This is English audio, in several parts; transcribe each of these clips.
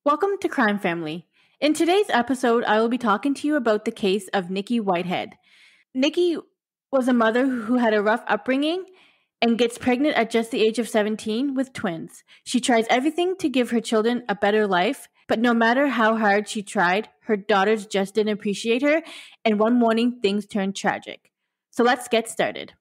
Welcome to Crime Family. In today's episode, I will be talking to you about the case of Nikki Whitehead. Nikki was a mother who had a rough upbringing and gets pregnant at just the age of 17 with twins. She tries everything to give her children a better life, but no matter how hard she tried, her daughters just didn't appreciate her, and one morning things turned tragic. So let's get started.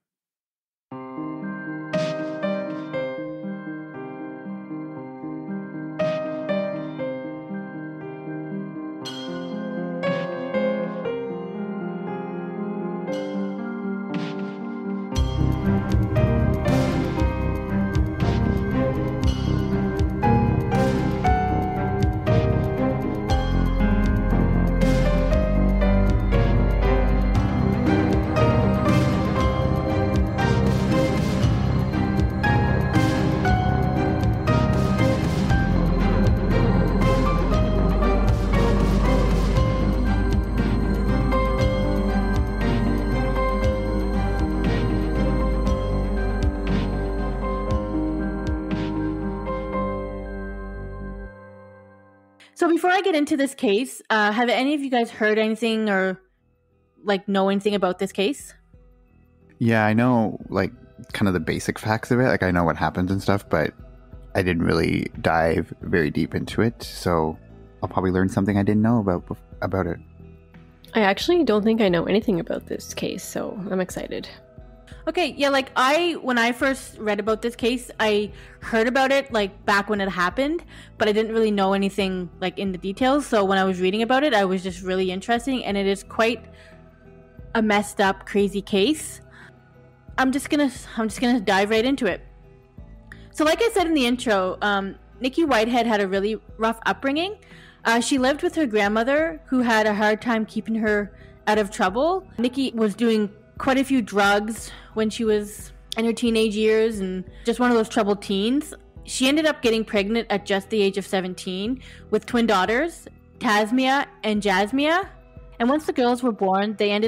So before I get into this case, have any of you guys heard anything or know anything about this case? Yeah, I know kind of the basic facts of it. I know what happens and stuff, but I didn't really dive very deep into it. So I'll probably learn something I didn't know about it. I actually don't think I know anything about this case, so I'm excited. Okay, yeah, when I first read about this case, I heard about it back when it happened, but I didn't really know anything in the details. So when I was reading about it, I was just really interested, and it is quite a messed up, crazy case. I'm just gonna dive right into it. So like I said in the intro, Nikki Whitehead had a really rough upbringing. She lived with her grandmother, who had a hard time keeping her out of trouble. Nikki was doing quite a few drugs when she was in her teenage years and just one of those troubled teens. She ended up getting pregnant at just the age of 17 with twin daughters, Tasmiyah and Jasmiyah. And once the girls were born, they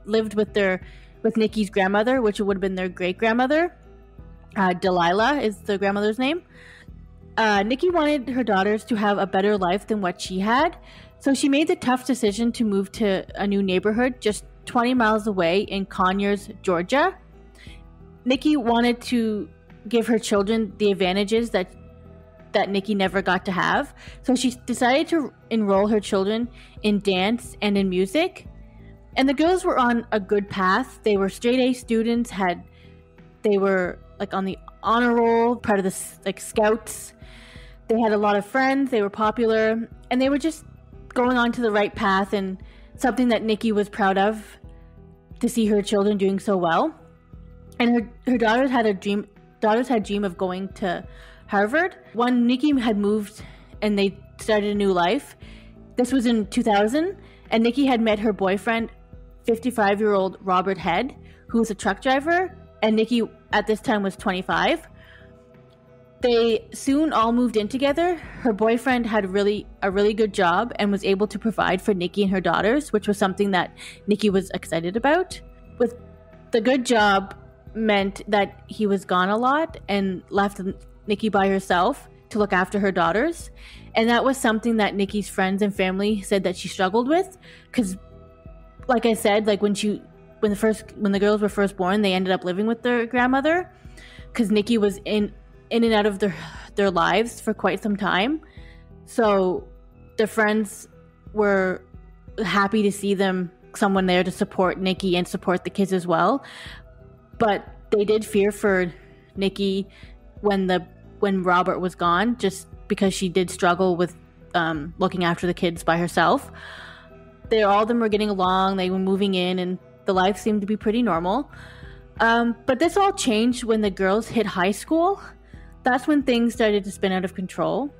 lived with Nikki's grandmother, which would have been their great-grandmother. Delilah is the grandmother's name. Nikki wanted her daughters to have a better life than what she had, so she made the tough decision to move to a new neighborhood just 20 miles away in Conyers, Georgia. Nikki wanted to give her children the advantages that Nikki never got to have, so she decided to enroll her children in dance and in music. And the girls were on a good path. They were straight-A students, they were on the honor roll, part of the scouts. They had a lot of friends, they were popular, and they were just going on to the right path, and something that Nikki was proud of, to see her children doing so well. And her daughters had a dream of going to Harvard. When Nikki had moved and they started a new life, this was in 2000, and Nikki had met her boyfriend, 55-year-old Robert Head, who was a truck driver, and Nikki at this time was 25. They soon all moved in together. Her boyfriend had a really good job and was able to provide for Nikki and her daughters, which was something that Nikki was excited about. With the good job meant that he was gone a lot and left Nikki by herself to look after her daughters. And that was something that Nikki's friends and family said that she struggled with, because like I said, when the girls were first born, they ended up living with their grandmother, because Nikki was in and out of their lives for quite some time. So their friends were happy to see someone there to support Nikki and support the kids as well. But they did fear for Nikki when Robert was gone, just because she did struggle with looking after the kids by herself. All of them were getting along, they were moving in, and the life seemed to be pretty normal. But this all changed when the girls hit high school. That's when things started to spin out of control.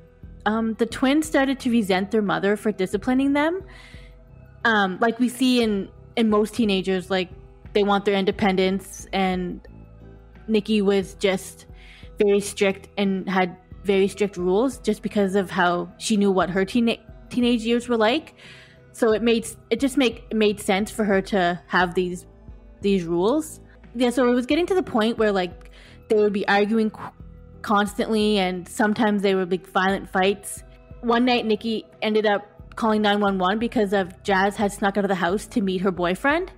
The twins started to resent their mother for disciplining them. Like we see in most teenagers, they want their independence, and Nikki was just very strict and had very strict rules just because of how she knew what her teenage years were like. So it made sense for her to have these rules. Yeah, so it was getting to the point where they would be arguing constantly, and sometimes they would be violent fights. One night, Nikki ended up calling 911 because of Jazz had snuck out of the house to meet her boyfriend.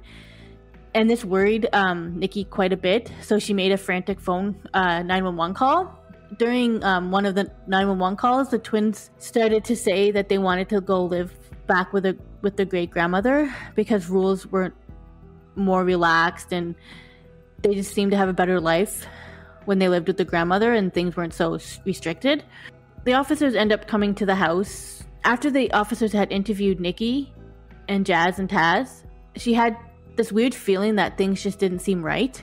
And this worried Nikki quite a bit, so she made a frantic phone 911 call. During one of the 911 calls, the twins started to say that they wanted to go live back with their great-grandmother because rules weren't more relaxed and they just seemed to have a better life when they lived with the grandmother and things weren't so restricted. The officers end up coming to the house. After the officers had interviewed Nikki and Jazz and Taz, she had this weird feeling that things just didn't seem right.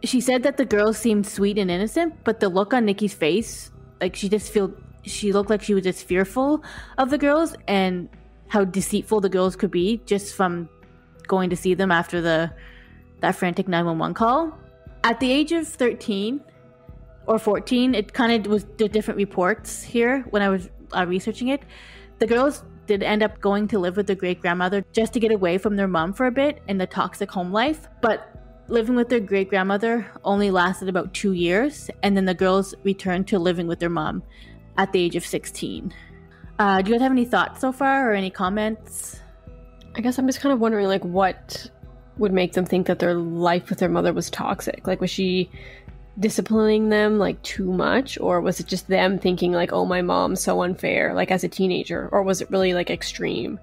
She said that the girls seemed sweet and innocent, but the look on Nikki's face, like she looked like she was just fearful of the girls and how deceitful the girls could be just from going to see them after that frantic 911 call. At the age of 13 or 14, it kind of was the different reports here when I was researching it. The girls did end up going to live with their great-grandmother just to get away from their mom for a bit in the toxic home life. But living with their great-grandmother only lasted about 2 years, and then the girls returned to living with their mom at the age of 16. Do you guys have any thoughts so far or any comments? I guess I'm just kind of wondering, like, what would make them think that their life with their mother was toxic? Like, was she disciplining them, like, too much? Or was it just them thinking, like, oh, my mom's so unfair, like, as a teenager? Or was it really, like, extreme?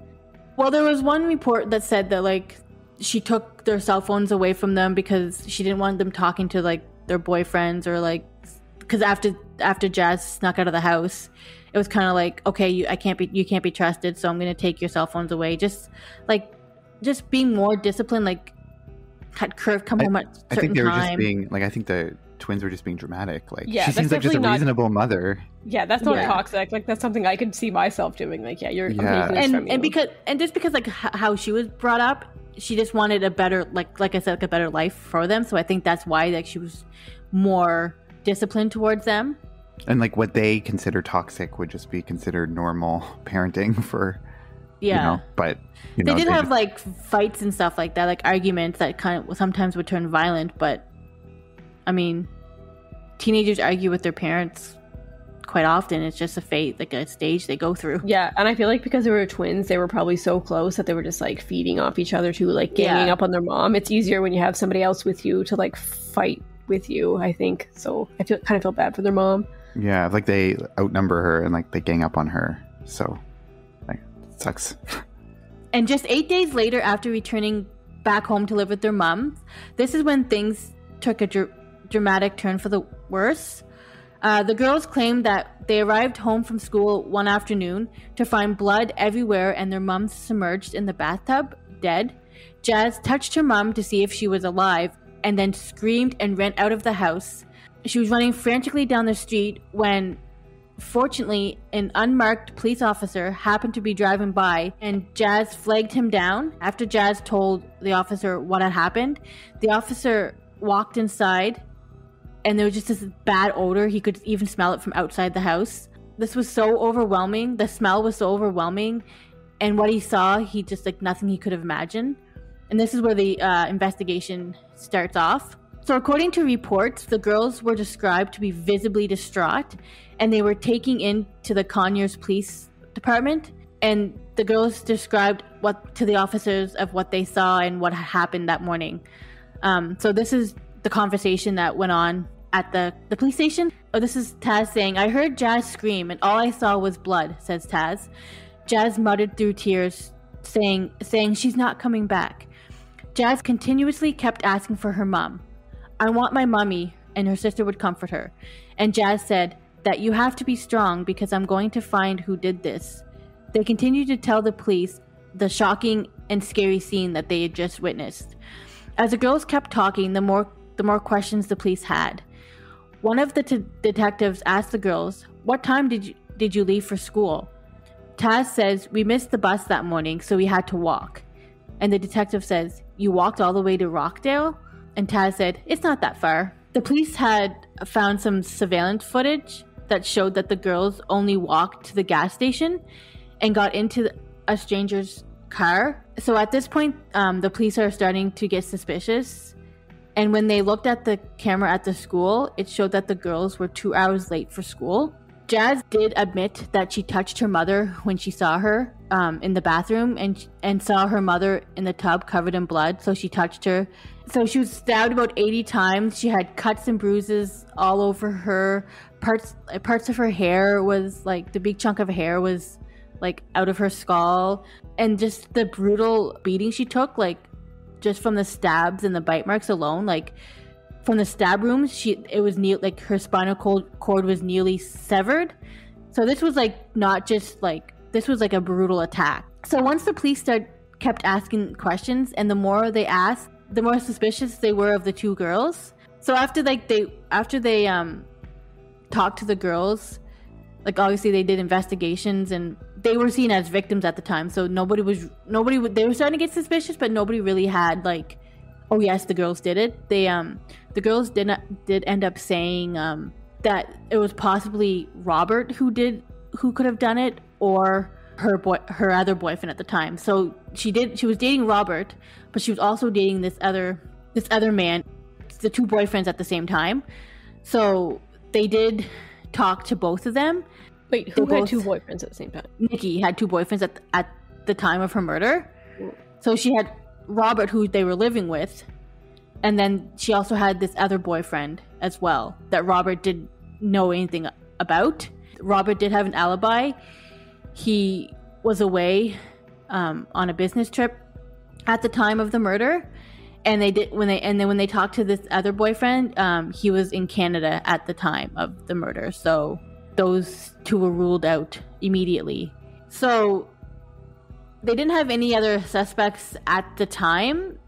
Well, there was one report that said that, like, she took their cell phones away from them because she didn't want them talking to, like, their boyfriends or, like, because after Jazz snuck out of the house, it was kind of like, okay, you can't be trusted, so I'm gonna take your cell phones away. Just being more disciplined, like had Curve come home at a certain time. I think they were just being like, I think the twins were just being dramatic. Like, yeah, she seems like just a reasonable mother. Yeah, that's not toxic. Like, that's something I could see myself doing. Like, I'm taking this from you. And just because like how she was brought up, she just wanted a better, like I said, like a better life for them. So I think that's why like she was more disciplined towards them. And like what they consider toxic would just be considered normal parenting for, but they did have like fights and stuff like that, like arguments that kind of sometimes would turn violent. But I mean, teenagers argue with their parents quite often. It's just a stage they go through. Yeah, and I feel like because they were twins, they were probably so close that they were just like feeding off each other too, like ganging up on their mom. It's easier when you have somebody else with you to like fight with you, I think. So I kind of feel bad for their mom. Yeah, like they outnumber her and like they gang up on her. So like, it sucks. And just 8 days later, after returning back home to live with their mom, this is when things took a dramatic turn for the worse. The girls claimed that they arrived home from school one afternoon to find blood everywhere and their mom submerged in the bathtub, dead. Jazz touched her mom to see if she was alive and then screamed and ran out of the house. She was running frantically down the street when, fortunately, an unmarked police officer happened to be driving by and Jazz flagged him down. After Jazz told the officer what had happened, the officer walked inside and there was just this bad odor. He could even smell it from outside the house. This was so overwhelming. The smell was so overwhelming. And what he saw, he just like nothing he could have imagined. And this is where the investigation starts off. So according to reports, the girls were described to be visibly distraught and they were taken into the Conyers Police Department. And the girls described to the officers of what they saw and what happened that morning. So this is the conversation that went on at the police station. Oh, this is Taz saying, "I heard Jazz scream and all I saw was blood," says Taz. Jazz muttered through tears, saying she's not coming back. Jazz continuously kept asking for her mom. "I want my mommy," and her sister would comfort her. And Jazz said that you have to be strong because I'm going to find who did this. They continued to tell the police the shocking and scary scene that they had just witnessed. As the girls kept talking, the more questions the police had. One of the detectives asked the girls, "What time did you leave for school?" Taz says, "We missed the bus that morning, so we had to walk." And the detective says, "You walked all the way to Rockdale?" And Taz said, "It's not that far." The police had found some surveillance footage that showed that the girls only walked to the gas station and got into a stranger's car. So at this point, the police are starting to get suspicious. And when they looked at the camera at the school, it showed that the girls were 2 hours late for school. Jazz did admit that she touched her mother when she saw her in the bathroom and saw her mother in the tub covered in blood. So she touched her. So she was stabbed about 80 times. She had cuts and bruises all over her. Parts of her hair was like, the big chunk of hair was like out of her skull. And just the brutal beating she took, like just from the stabs and the bite marks alone, like from the stab wounds, like her spinal cord was nearly severed. So this was like not just like, this was like a brutal attack. So once the police kept asking questions, and the more they asked, the more suspicious they were of the two girls. So after they talked to the girls, like obviously they did investigations, and they were seen as victims at the time. So they were starting to get suspicious, but nobody really had like, oh yes, the girls did it. The girls did end up saying that it was possibly Robert who could have done it, or her other boyfriend at the time. So she was dating Robert, but she was also dating this other man, the two boyfriends at the same time. So they did talk to both of them. Wait, who had two boyfriends at the same time? Nikki had two boyfriends at the time of her murder. So she had Robert, who they were living with, and then she also had this other boyfriend as well that Robert didn't know anything about. Robert did have an alibi. He was away on a business trip at the time of the murder, and when they talked to this other boyfriend, he was in Canada at the time of the murder. So those two were ruled out immediately. So they didn't have any other suspects at the time.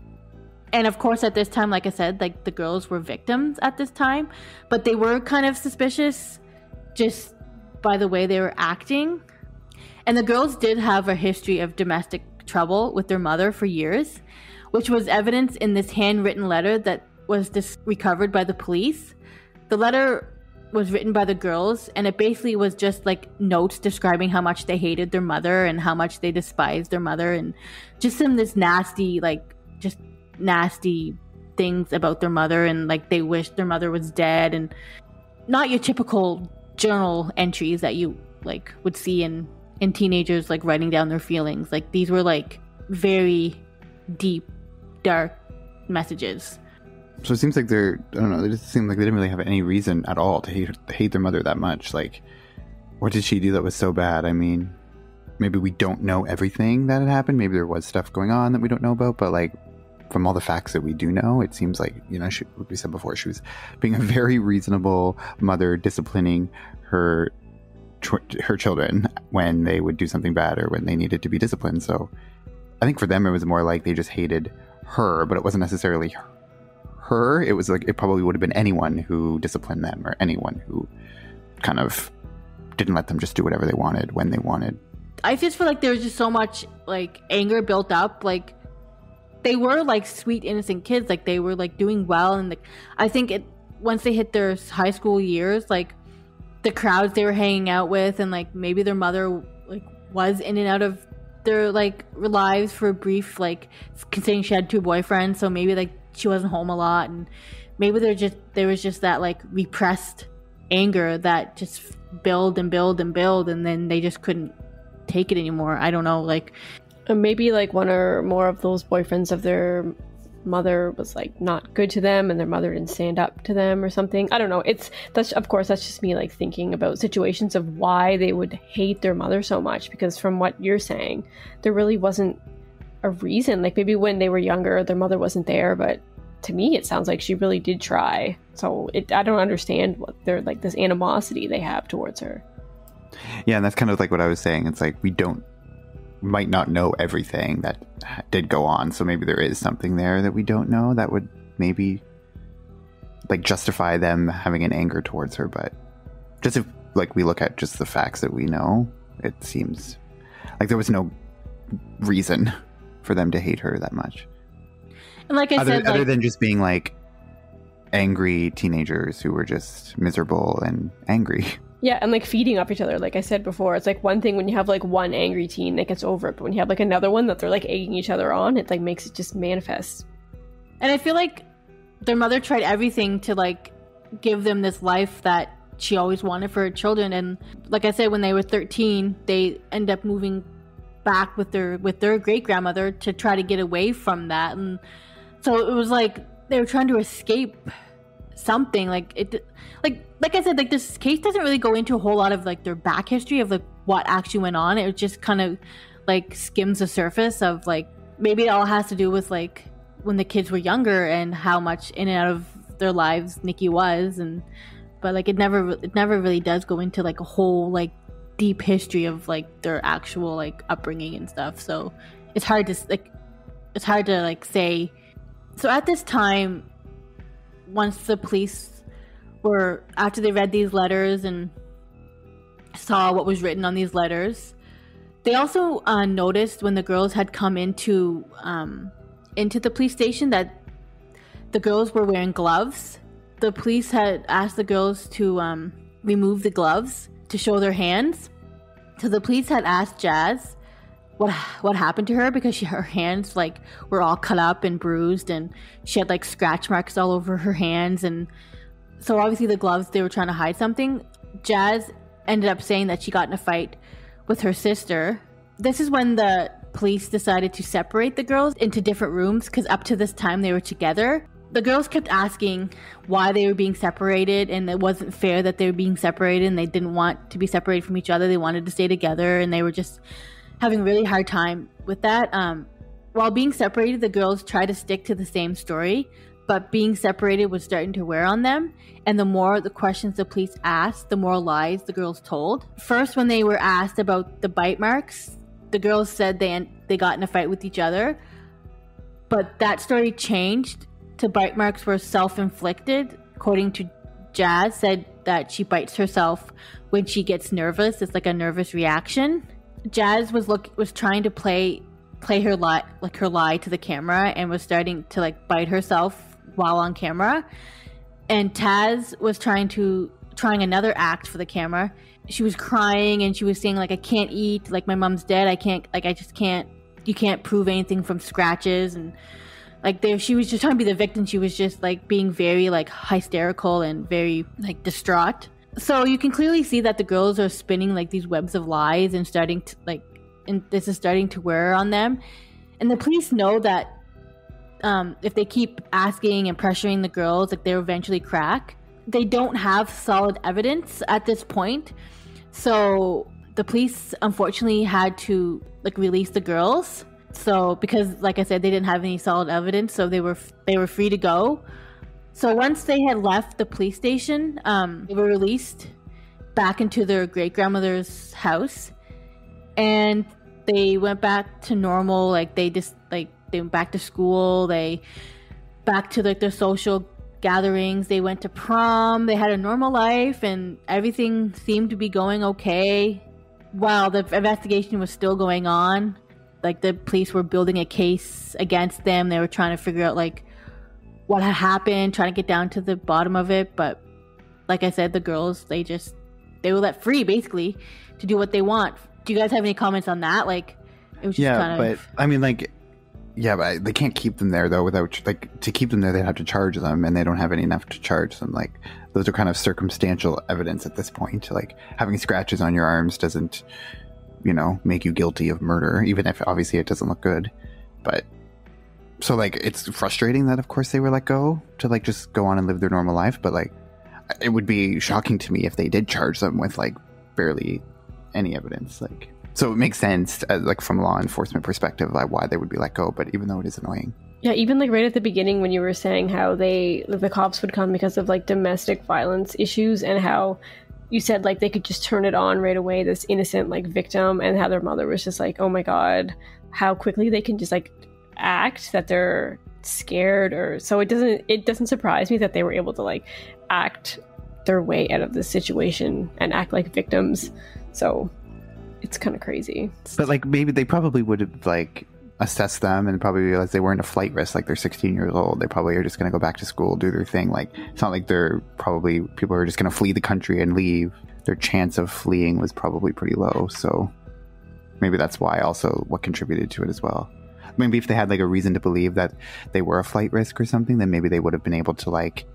And of course, at this time, like I said, like the girls were victims at this time, but they were kind of suspicious just by the way they were acting. And the girls did have a history of domestic trouble with their mother for years, which was evidence in this handwritten letter that was recovered by the police. The letter was written by the girls, and it basically was just like notes describing how much they hated their mother and how much they despised their mother, and just this nasty things about their mother, and like they wished their mother was dead, and not your typical journal entries that you like would see in teenagers like writing down their feelings. Like these were like very deep, dark messages. So it seems like they just seem like they didn't really have any reason at all to hate their mother that much. Like, what did she do that was so bad? I mean, maybe we don't know everything that had happened. Maybe there was stuff going on that we don't know about, but like from all the facts that we do know, it seems like, what we said before, she was being a very reasonable mother, disciplining her children when they would do something bad or when they needed to be disciplined. So I think for them, it was more like they just hated her, but it wasn't necessarily her. It was like, it probably would have been anyone who disciplined them, or anyone who kind of didn't let them just do whatever they wanted when they wanted. I just feel like there was just so much like anger built up. Like they were like sweet, innocent kids. Like they were like doing well. And I think once they hit their high school years, like the crowds they were hanging out with, and like maybe their mother like was in and out of their like lives for a brief, like considering she had two boyfriends, so maybe like she wasn't home a lot, and maybe there was just that like repressed anger that just build and build and build, and then they just couldn't take it anymore. I don't know, like maybe like one or more of those boyfriends of their mother was like not good to them, and their mother didn't stand up to them or something. I don't know. That's just me like thinking about situations of why they would hate their mother so much, because from what you're saying, there really wasn't a reason. Like maybe when they were younger, their mother wasn't there, but to me it sounds like she really did try. So I don't understand what they're like, this animosity they have towards her. Yeah, and that's kind of like what I was saying. It's like we might not know everything that did go on, so maybe there is something there that we don't know that would maybe like justify them having an anger towards her. But just if like we look at just the facts that we know, it seems like there was no reason for them to hate her that much. And like I said, other than just being like angry teenagers who were just miserable and angry. Yeah, and like feeding off each other. Like I said before, it's like one thing when you have like one angry teen that gets over it, but when you have like another one that they're like egging each other on, it like makes it just manifest. And I feel like their mother tried everything to like give them this life that she always wanted for her children. And like I said, when they were 13, they end up moving back with their great grandmother to try to get away from that. And so it was like they were trying to escape something. Like I said, like this case doesn't really go into a whole lot of like their back history of like what actually went on. It just kind of like skims the surface of like maybe it all has to do with like when the kids were younger and how much in and out of their lives Nikki was. And but like it never really does go into like a whole like deep history of like their actual like upbringing and stuff. So it's hard to like say. So at this time, once the police after they read these letters and saw what was written on these letters, they also noticed when the girls had come into the police station that the girls were wearing gloves. The police had asked the girls to remove the gloves to show their hands. So the police had asked Jazz what happened to her, because her hands like were all cut up and bruised, and she had like scratch marks all over her hands. And so obviously the gloves, they were trying to hide something. Jazz ended up saying that she got in a fight with her sister. This is when the police decided to separate the girls into different rooms, because up to this time they were together. The girls kept asking why they were being separated, and it wasn't fair that they were being separated, and they didn't want to be separated from each other. They wanted to stay together, and they were just having a really hard time with that. While being separated, the girls tried to stick to the same story, but being separated was starting to wear on them. And the more the questions the police asked, the more lies the girls told. First, when they were asked about the bite marks, the girls said they got in a fight with each other. But that story changed to bite marks were self-inflicted. According to Jazz, said that she bites herself when she gets nervous. It's like a nervous reaction. Jazz was trying to play her lie to the camera, and was starting to like bite herself while on camera. And Taz was trying another act for the camera. She was crying and she was saying like, I can't eat, like my mom's dead, you can't prove anything from scratches. And like she was just trying to be the victim. She was just like being very like hysterical and very like distraught. So you can clearly see that the girls are spinning like these webs of lies and this is starting to wear on them. And the police know that if they keep asking and pressuring the girls, like they'll eventually crack. They don't have solid evidence at this point. So the police unfortunately had to like release the girls. So because like I said, they didn't have any solid evidence, so they were free to go. So once they had left the police station, they were released back into their great-grandmother's house, and they went back to normal. Like they went back to school, they back to like their social gatherings, they went to prom, they had a normal life, and everything seemed to be going okay while the investigation was still going on. Like the police were building a case against them. They were trying to figure out like what had happened, trying to get down to the bottom of it. But like I said, the girls, they were let free basically to do what they want. Do you guys have any comments on that? Like it was just kind of... but I mean, like, yeah, but they can't keep them there though without, like, to keep them there, they'd have to charge them, and they don't have enough to charge them. Like, those are kind of circumstantial evidence at this point. Like, having scratches on your arms doesn't, make you guilty of murder, even if obviously it doesn't look good. But so like, it's frustrating that of course they were let go to like just go on and live their normal life. But like, it would be shocking to me if they did charge them with like barely any evidence. Like, so it makes sense like from a law enforcement perspective, like why they would be let go. But even though it is annoying. Yeah, even like right at the beginning when you were saying how the cops would come because of like domestic violence issues, and how you said like they could just turn it on right away, this innocent like victim, and how their mother was just like, oh my god, how quickly they can just like act that they're scared. Or so it doesn't surprise me that they were able to like act their way out of this situation and act like victims. So it's kind of crazy. But like maybe they probably would have like assessed them and probably realized they weren't a flight risk. Like they're 16 years old, they probably are just going to go back to school, do their thing. Like it's not like they're probably people are just going to flee the country and leave. Their chance of fleeing was probably pretty low. So maybe that's why also what contributed to it as well. Maybe if they had like a reason to believe that they were a flight risk or something, then maybe they would have been able to like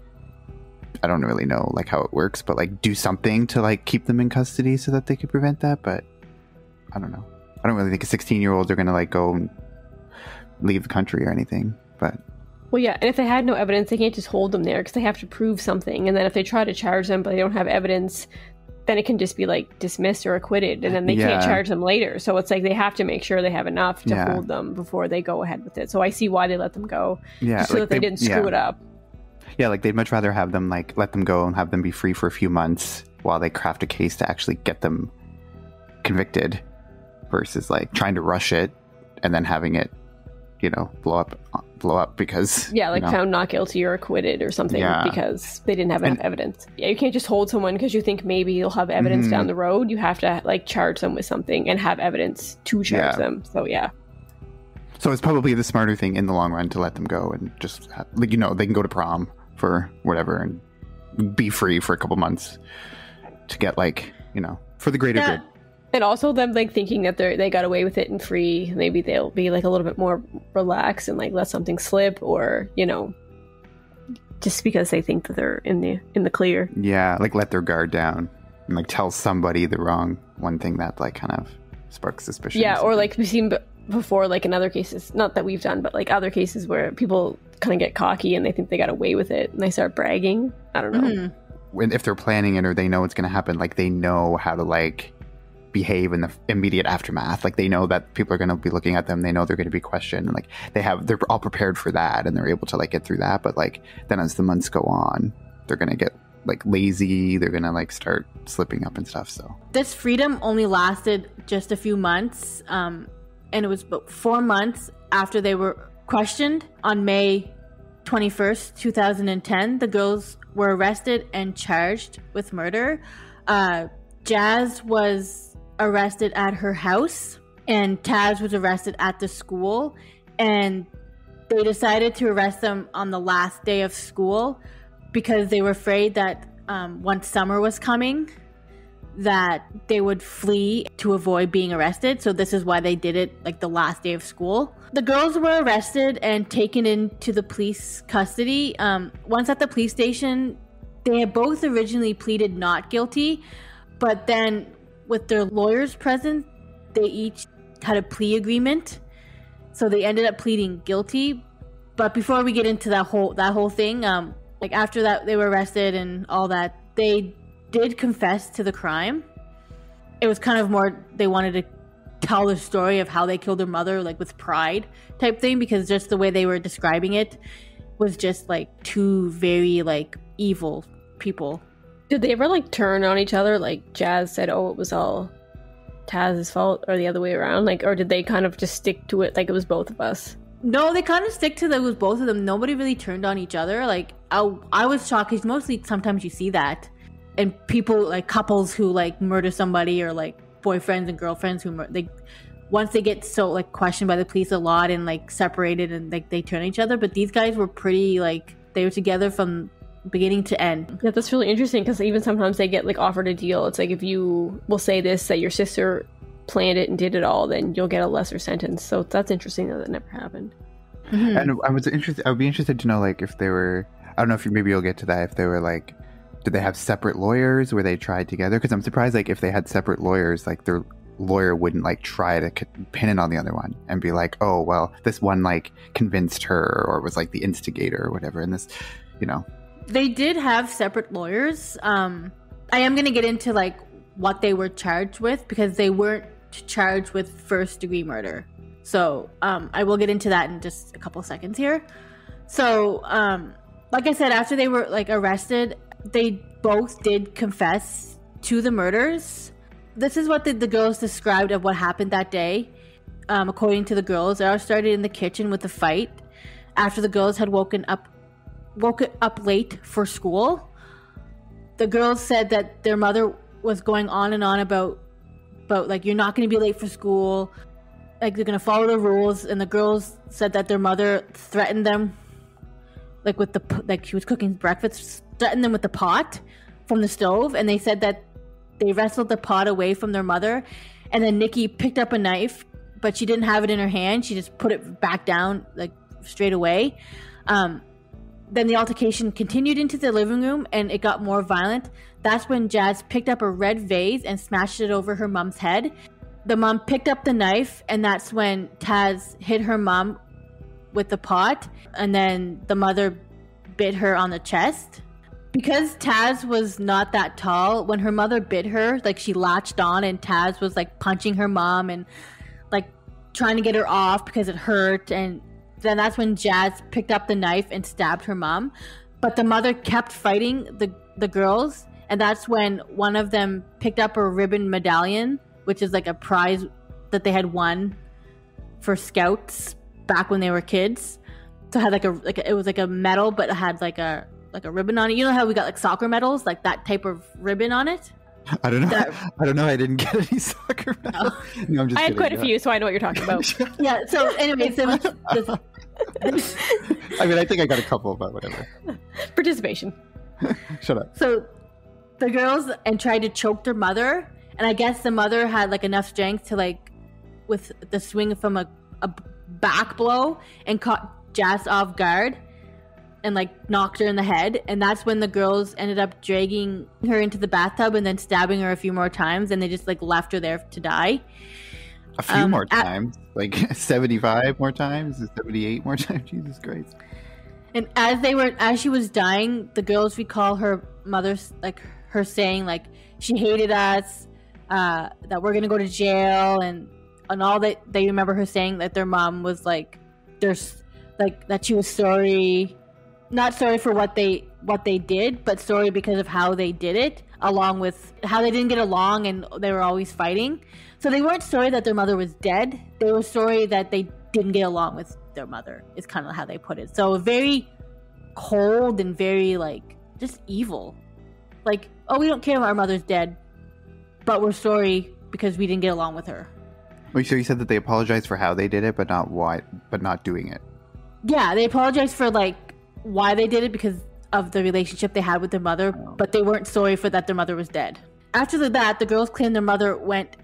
I don't really know like how it works, but like do something to like keep them in custody so that they could prevent that. But I don't know. I don't really think 16-year-olds are going to like go and leave the country or anything. But well, yeah, and if they had no evidence, they can't just hold them there because they have to prove something. And then if they try to charge them but they don't have evidence, then it can just be like dismissed or acquitted, and then they can't charge them later. So it's like they have to make sure they have enough to hold them before they go ahead with it. So I see why they let them go, just so like that they didn't screw it up. Yeah, like they'd much rather have them like let them go and have them be free for a few months while they craft a case to actually get them convicted, versus like trying to rush it and then having it, blow up because found not guilty or acquitted or something because they didn't have enough evidence. Yeah, you can't just hold someone because you think maybe you'll have evidence down the road. You have to like charge them with something and have evidence to charge them. So so it's probably the smarter thing in the long run to let them go and just they can go to prom for whatever and be free for a couple months to get like for the greater good. And also them like thinking that they got away with it and free. Maybe they'll be like a little bit more relaxed and like let something slip, or just because they think that they're in the clear. Yeah, like let their guard down and like tell somebody the wrong one thing that like kind of sparks suspicion. Yeah, or like we've seen before, like in other cases, not that we've done, but like other cases where people kind of get cocky and they think they got away with it and they start bragging. I don't know. If they're planning it or they know it's going to happen, like they know how to like behave in the immediate aftermath. Like they know that people are going to be looking at them, they know they're going to be questioned, and like they're all prepared for that and they're able to like get through that. But like then as the months go on, they're going to get like lazy, they're going to like start slipping up and stuff. So this freedom only lasted just a few months, and it was about 4 months after they were questioned. On May 21st 2010, the girls were arrested and charged with murder. Jazz was arrested at her house and Taz was arrested at the school, and they decided to arrest them on the last day of school because they were afraid that once summer was coming that they would flee to avoid being arrested. So this is why they did it like the last day of school. The girls were arrested and taken into the police custody. Once at the police station, they had both originally pleaded not guilty, but then with their lawyers present, they each had a plea agreement, so they ended up pleading guilty. But before we get into that whole thing, like after that they were arrested and all that, they did confess to the crime. It was kind of more they wanted to tell the story of how they killed their mother, like with pride type thing, because just the way they were describing it was just like two very like evil people. Did they ever like turn on each other? Like Jazz said, "Oh, it was all Taz's fault," or the other way around? Like, or did they kind of just stick to it like it was both of us? No, they kind of stick to that it was both of them. Nobody really turned on each other. Like I was shocked because mostly sometimes you see that, and people like couples who like murder somebody, or like boyfriends and girlfriends who once they get so like questioned by the police a lot and like separated and like they turn on each other. But these guys were pretty like they were together from beginning to end. Yeah, that's really interesting because even sometimes they get like offered a deal. It's like if you will say this that your sister planned it and did it all, then you'll get a lesser sentence. So that's interesting that never happened. And I would be interested to know like if they were, I don't know if maybe you'll get to that, if they were like, did they have separate lawyers where they tried together? Because I'm surprised like if they had separate lawyers, like their lawyer wouldn't like try to pin it on the other one and be like, oh well, this one like convinced her or was like the instigator or whatever, and this, They did have separate lawyers. I am going to get into like what they were charged with because they weren't charged with first-degree murder. So I will get into that in just a couple seconds here. So like I said, after they were like arrested, they both did confess to the murders. This is what the girls described of what happened that day. According to the girls, it all started in the kitchen with a fight after the girls had woken up late for school. The girls said that their mother was going on and on about like, you're not going to be late for school, like they're going to follow the rules. And the girls said that their mother threatened them like with like she was cooking breakfast, threatened them with the pot from the stove, and they said that they wrestled the pot away from their mother, and then Nikki picked up a knife, but she didn't have it in her hand. She just put it back down like straight away. Then the altercation continued into the living room and it got more violent. That's when Jazz picked up a red vase and smashed it over her mom's head. The mom picked up the knife, and that's when Taz hit her mom with the pot, and then the mother bit her on the chest. Because Taz was not that tall, when her mother bit her, like, she latched on, and Taz was like punching her mom and like trying to get her off because it hurt. And then that's when Jazz picked up the knife and stabbed her mom. But the mother kept fighting the girls, and that's when one of them picked up a ribbon medallion, which is like a prize that they had won for scouts back when they were kids. So it had it was like a medal, but it had like a ribbon on it. You know how we got like soccer medals, like that type of ribbon on it? I don't know. I don't know. I didn't get any soccer medals. No, I'm just I had kidding. quite a few, so I know what you're talking about. Yeah. So anyways, it was I mean, I think I got a couple, but whatever. Participation. Shut up. So the girls tried to choke their mother, and I guess the mother had like enough strength to like, with the swing from a back blow, and caught Jazz off guard and like knocked her in the head. And that's when the girls ended up dragging her into the bathtub and then stabbing her a few more times, and they just like left her there to die. A few more times, like 75 more times, 78 more times. Jesus Christ! And as she was dying, the girls recall her mother's like her saying like she hated us, that we're gonna go to jail, and all that. They remember her saying that their mom was like, there's like that she was sorry, not sorry for what they did, but sorry because of how they did it, along with how they didn't get along and they were always fighting. So they weren't sorry that their mother was dead. They were sorry that they didn't get along with their mother, is kind of how they put it. So very cold and very like just evil. Like, oh, we don't care if our mother's dead, but we're sorry because we didn't get along with her. Wait, so you said that they apologized for how they did it, but not doing it. Yeah, they apologized for like why they did it because of the relationship they had with their mother, but they weren't sorry for that their mother was dead. After that, the girls claimed their mother went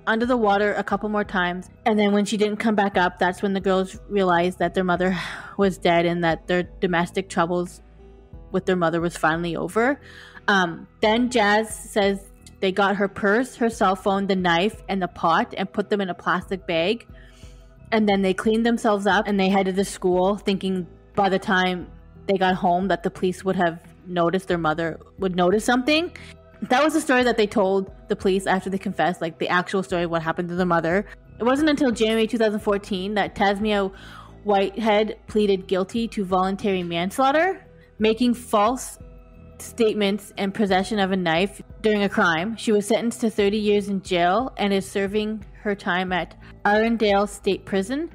under the water a couple more times, and then when she didn't come back up, that's when the girls realized that their mother was dead and that their domestic troubles with their mother was finally over. Then Jazz says they got her purse, her cell phone, the knife, and the pot and put them in a plastic bag, and then they cleaned themselves up and they headed to school, thinking by the time they got home that the police would have noticed, their mother would notice something. That was the story that they told the police after they confessed, like the actual story of what happened to the mother. It wasn't until January 2014 that Tasmiyah Whitehead pleaded guilty to voluntary manslaughter, making false statements and possession of a knife during a crime. She was sentenced to 30 years in jail and is serving her time at Arundel State Prison.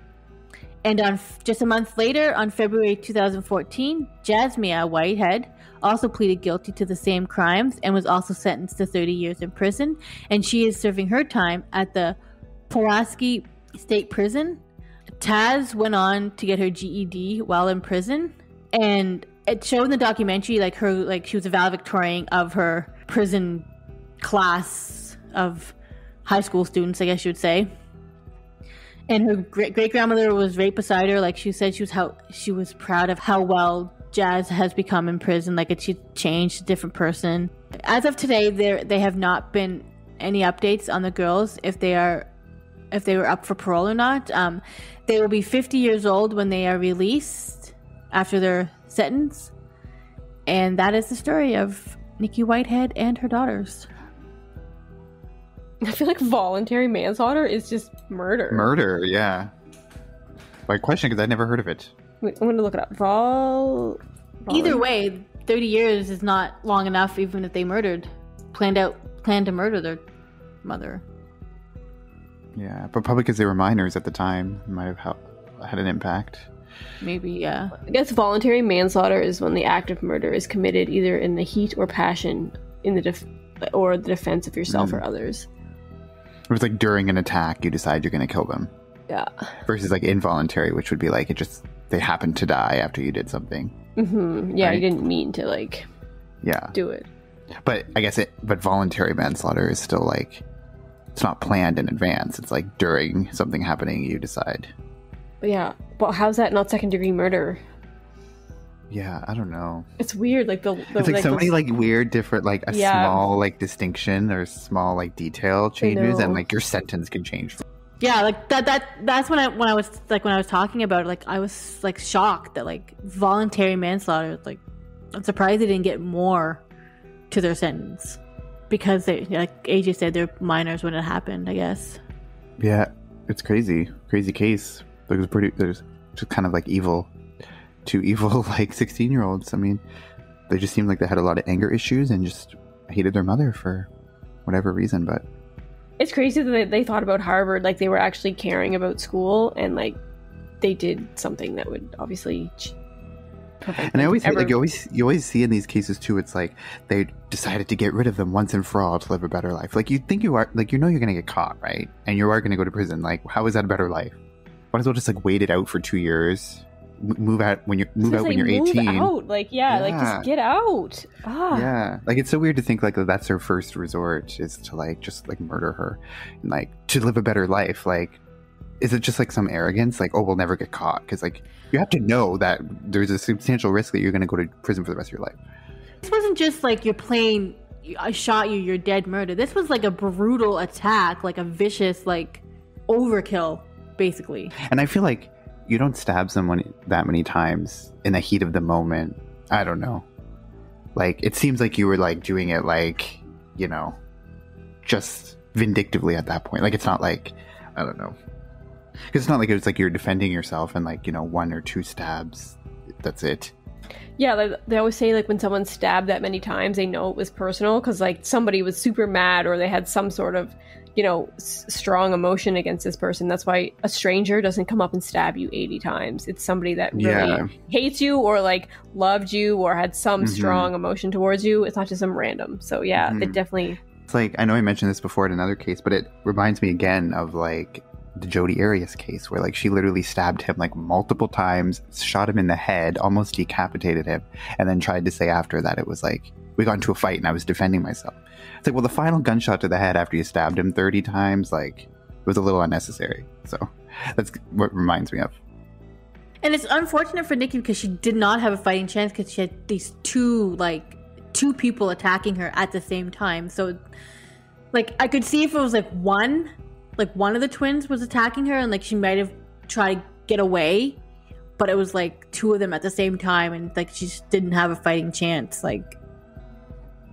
And just a month later, on February 2014, Tasmiyah Whitehead also pleaded guilty to the same crimes and was also sentenced to 30 years in prison. And she is serving her time at the Pulaski State Prison. Taz went on to get her GED while in prison, and it showed in the documentary she was a valedictorian of her prison class of high school students, I guess you would say. And her great grandmother was right beside her. Like, she said she was proud of how well Jazz has become in prison. Like, she changed, a different person. As of today, they have not been any updates on the girls if they were up for parole or not. They will be 50 years old when they are released after their sentence. And that is the story of Nikki Whitehead and her daughters. I feel like voluntary manslaughter is just murder. Murder, yeah. My question, because I'd never heard of it. Wait, I'm going to look it up. Either way, 30 years is not long enough, even if they planned to murder their mother. Yeah, but probably because they were minors at the time, it might have had an impact. Maybe, yeah. I guess voluntary manslaughter is when the act of murder is committed either in the heat or passion in or the defense of yourself or others. It was like during an attack, you decide you're going to kill them. Yeah. Versus like involuntary, which would be like they happened to die after you did something. Mm-hmm. Yeah, right? You didn't mean to do it. But I guess but voluntary manslaughter is still like, it's not planned in advance. It's like during something happening, you decide. But yeah, well, how's that not second degree murder? Yeah, I don't know. It's weird. Like It's like so many like weird, different, like a small like distinction or small like detail changes, and like your sentence can change. Yeah, like that's when I was talking about it, like I was like shocked that like voluntary manslaughter, like I'm surprised they didn't get more to their sentence because they, like AJ said, they're minors when it happened, I guess. Yeah, it's crazy case. There's just kind of like two evil like 16-year-olds. I mean, they just seemed like they had a lot of anger issues and just hated their mother for whatever reason, but it's crazy that they thought about Harvard, like they were actually caring about school, and like they did something that would obviously prevent. And I always like you always see in these cases too. It's like they decided to get rid of them once and for all to live a better life. Like you think you are, like you know you're gonna get caught, right? And you are gonna go to prison. Like how is that a better life? Might as well just like wait it out for 2 years. Move out when you're 18. Out. Like like just get out. Yeah, like it's so weird to think like that's her first resort is to like just like murder her and like to live a better life. Like is it just like some arrogance like, oh, we'll never get caught? Because like you have to know that there's a substantial risk that you're going to go to prison for the rest of your life. This wasn't just like you're playing I shot you, you're dead murder. This was like a brutal attack, like a vicious like overkill basically. And I feel like you don't stab someone that many times in the heat of the moment. I don't know. Like, it seems like you were, like, doing it, like, you know, just vindictively at that point. Like, it's not like, I don't know. Because it's not like it's like you're defending yourself and, like, you know, 1 or 2 stabs. That's it. Yeah, like, they always say, like, when someone's stabbed that many times, they know it was personal. Because, like, somebody was super mad or they had some sort of, you know, strong emotion against this person. That's why a stranger doesn't come up and stab you 80 times. It's somebody that really hates you or like loved you or had some strong emotion towards you. It's not just some random. So yeah, it definitely. It's like, I know I mentioned this before in another case, but it reminds me again of like the Jodi Arias case where like she literally stabbed him like multiple times, shot him in the head, almost decapitated him, and then tried to say after that it was like, we got into a fight and I was defending myself. It's like, well, the final gunshot to the head after you stabbed him 30 times, like, it was a little unnecessary. So that's what reminds me of. And it's unfortunate for Nikki because she did not have a fighting chance because she had these two people attacking her at the same time. So, like, I could see if it was like one of the twins was attacking her and like she might have tried to get away, but it was like 2 of them at the same time and like she just didn't have a fighting chance. Like,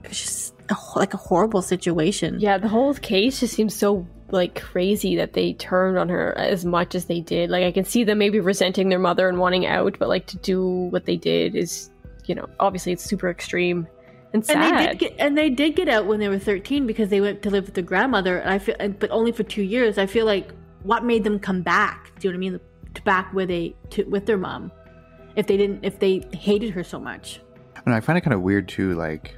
it was just like a horrible situation. Yeah, the whole case just seems so like crazy that they turned on her as much as they did. Like I can see them maybe resenting their mother and wanting out, but like to do what they did is, you know, obviously it's super extreme and sad. And they did get out when they were 13 because they went to live with their grandmother. And I feel, but only for 2 years. I feel like what made them come back? Do you know what I mean? Back with their mom, if they hated her so much. And I find it kind of weird too, like.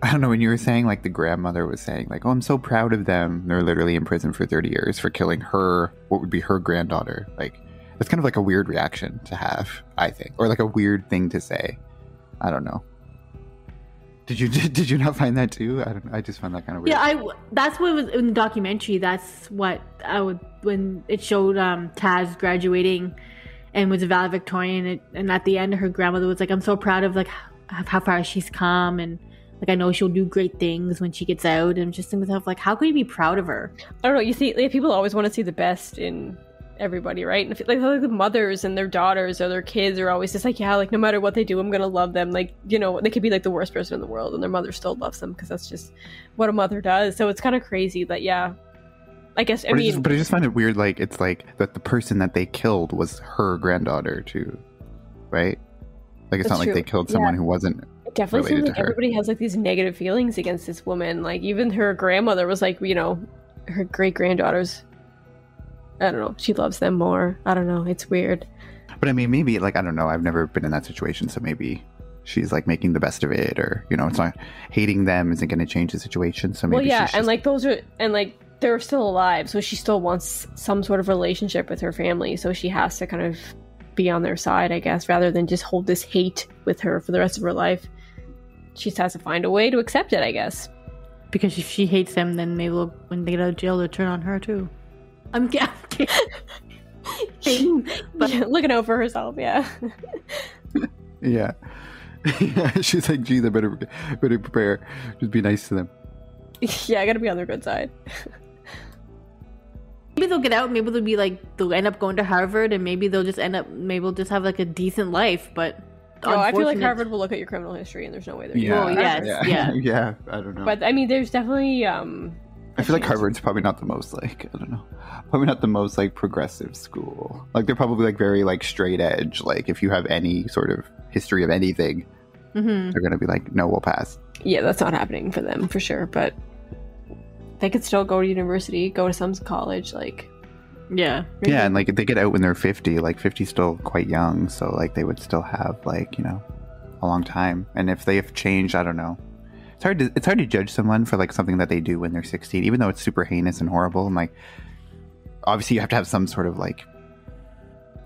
I don't know, when you were saying, like, the grandmother was saying, like, oh, I'm so proud of them. They're literally in prison for 30 years for killing her, what would be her granddaughter. Like, that's kind of like a weird reaction to have, I think. Or, like, a weird thing to say. I don't know. Did you not find that, too? I just found that kind of weird. Yeah, that's what was in the documentary. That's what when it showed Taz graduating and was a valedictorian. And at the end, her grandmother was like, I'm so proud of, like, how far she's come and... Like, I know she'll do great things when she gets out. And just think to myself, like, how can you be proud of her? I don't know. You see, like, people always want to see the best in everybody, right? And like the mothers and their daughters or their kids are always just like, yeah, like, no matter what they do, I'm going to love them. Like, you know, they could be like the worst person in the world and their mother still loves them because that's just what a mother does. So it's kind of crazy that, yeah, I guess, but I just find it weird, like, it's like that the person that they killed was her granddaughter, too, right? Like, it's not like they killed someone who wasn't... Definitely seems like everybody has like these negative feelings against this woman. Like even her grandmother was like, you know, her great granddaughters, I don't know, she loves them more. I don't know, it's weird. But I mean, maybe like, I don't know, I've never been in that situation, so maybe she's like making the best of it, or, you know, it's not hating them isn't going to change the situation. So maybe she's just... and like those are, and like they're still alive, so she still wants some sort of relationship with her family, so she has to kind of be on their side, I guess, rather than just hold this hate with her for the rest of her life. She just has to find a way to accept it, I guess. Because if she hates them, then maybe when they get out of jail, they'll turn on her too. I'm kidding. But looking out for herself, yeah. Yeah. Yeah. She's like, geez, I better prepare. Just be nice to them. Yeah, I gotta be on their good side. Maybe they'll get out. Maybe they'll end up going to Harvard, and maybe they'll just have like a decent life. But I feel like Harvard will look at your criminal history, and there's no way they're Well, yes, yeah. Yeah, I don't know. But I mean, there's definitely I feel like Harvard's probably not the most like, I don't know, probably not the most like progressive school. Like they're probably like very like straight edge. Like if you have any sort of history of anything, they're gonna be like, no, we'll pass. Yeah, that's not happening for them for sure. But they could still go to university, go to some college, like. Yeah. Yeah, and like if they get out when they're 50, like 50 is still quite young, so like they would still have like, you know, a long time. And if they have changed, I don't know. It's hard to judge someone for like something that they do when they're 16, even though it's super heinous and horrible. And like obviously you have to have some sort of like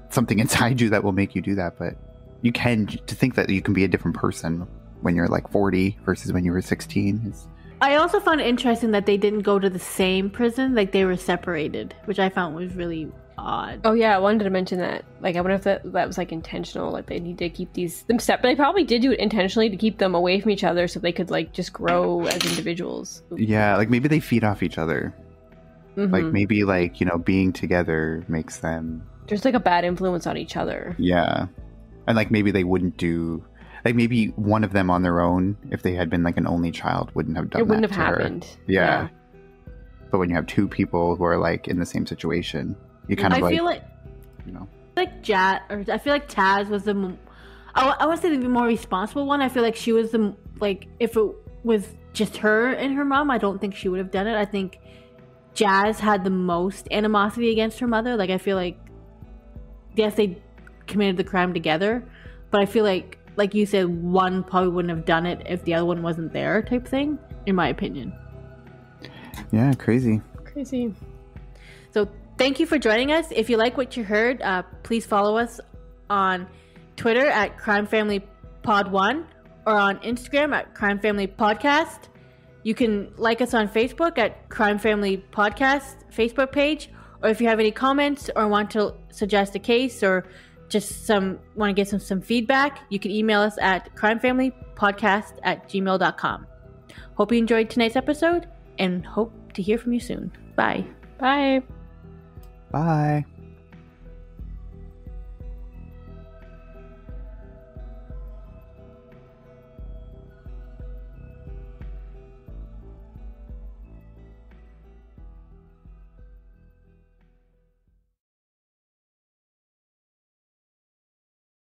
something inside you that will make you do that, but you can to think that you can be a different person when you're like 40 versus when you were 16 is. I also found it interesting that they didn't go to the same prison, like they were separated, which I found was really odd. Oh yeah, I wanted to mention that. Like I wonder if that was like intentional, like they need to keep them separate. They probably did do it intentionally to keep them away from each other so they could like just grow as individuals. Yeah, like maybe they feed off each other. Like maybe like, you know, being together makes them there's like a bad influence on each other. Yeah. And like maybe they wouldn't do like maybe one of them on their own, if they had been like an only child, wouldn't have done that. It wouldn't have happened. Yeah. But when you have two people who are like in the same situation, you kind of feel like, you know, like I feel like Taz was the, I want to say the more responsible one. I feel like she was the, like if it was just her and her mom, I don't think she would have done it. I think Jazz had the most animosity against her mother. Like I feel like, yes, they committed the crime together, but I feel like you said, one probably wouldn't have done it if the other one wasn't there, type thing, in my opinion. Yeah, crazy. So thank you for joining us. If you like what you heard, please follow us on Twitter at CrimeFamilyPod1 or on Instagram at CrimeFamilyPodcast. You can like us on Facebook at Crime Family Podcast Facebook page, or if you have any comments or want to suggest a case or just want to get some feedback, you can email us at crimefamilypodcast@gmail.com. Hope you enjoyed tonight's episode and hope to hear from you soon. Bye. Bye. Bye.